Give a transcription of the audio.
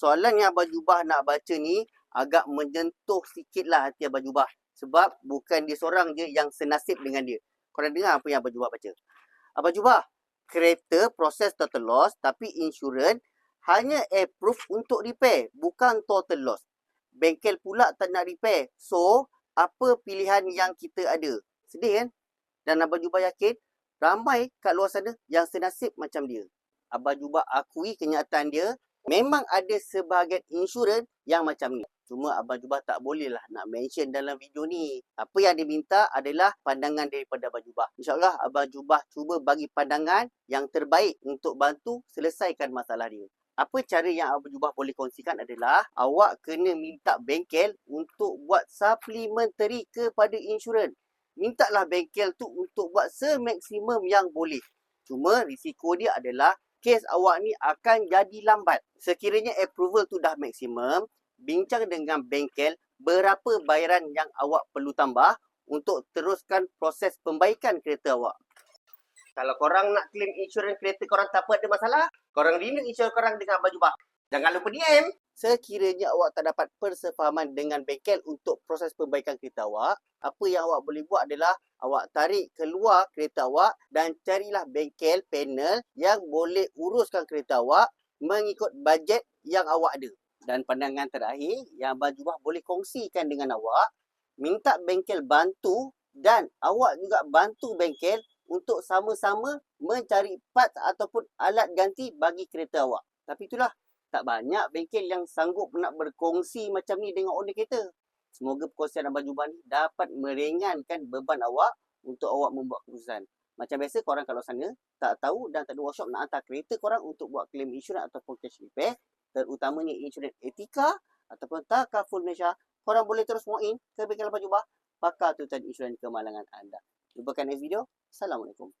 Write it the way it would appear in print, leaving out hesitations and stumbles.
soalan yang Abang Jubah nak baca ni agak menyentuh sikit lah hati Abang Jubah. Sebab bukan dia seorang je yang senasib dengan dia. Korang dengar apa yang Abang Jubah baca. Abang Jubah, kereta proses total loss tapi insurans hanya approve untuk repair, bukan total loss. Bengkel pula tak nak repair. So, apa pilihan yang kita ada? Sedih kan? Dan Abang Jubah yakin ramai kat luar sana yang senasib macam dia. Abang Jubah akui kenyataan dia, memang ada sebahagian insurans yang macam ni. Cuma Abang Jubah tak boleh lah nak mention dalam video ni. Apa yang dia minta adalah pandangan daripada Abang Jubah. InsyaAllah Abang Jubah cuba bagi pandangan yang terbaik untuk bantu selesaikan masalah dia. Apa cara yang Abang Jubah boleh kongsikan adalah awak kena minta bengkel untuk buat supplementary kepada insurans. Mintalah bengkel tu untuk buat semaksimum yang boleh. Cuma risiko dia adalah kes awak ni akan jadi lambat. Sekiranya approval tu dah maksimum, bincang dengan bengkel berapa bayaran yang awak perlu tambah untuk teruskan proses pembaikan kereta awak. Kalau korang nak claim insurans kereta korang tak apa ada masalah, korang renew insurans korang dengan Abang Jubah. Jangan lupa DM. Sekiranya awak tak dapat persefahaman dengan bengkel untuk proses perbaikan kereta awak, apa yang awak boleh buat adalah awak tarik keluar kereta awak dan carilah bengkel panel yang boleh uruskan kereta awak mengikut bajet yang awak ada. Dan pandangan terakhir yang Abang Jubah boleh kongsikan dengan awak, minta bengkel bantu dan awak juga bantu bengkel untuk sama-sama mencari parts ataupun alat ganti bagi kereta awak. Tapi itulah, tak banyak bengkel yang sanggup nak berkongsi macam ni dengan owner kereta. Semoga perkongsian Abang Jubah ni dapat meringankan beban awak untuk awak membuat keputusan. Macam biasa, korang kalau sana tak tahu dan tak ada workshop nak hantar kereta korang untuk buat claim insurans ataupun cash repair, terutamanya insurans Etika ataupun Takaful Malaysia, korang boleh terus walk in ke bengkel Abang Jubah, pakar turutan insurans kemalangan anda. Jumpa next video. Assalamualaikum.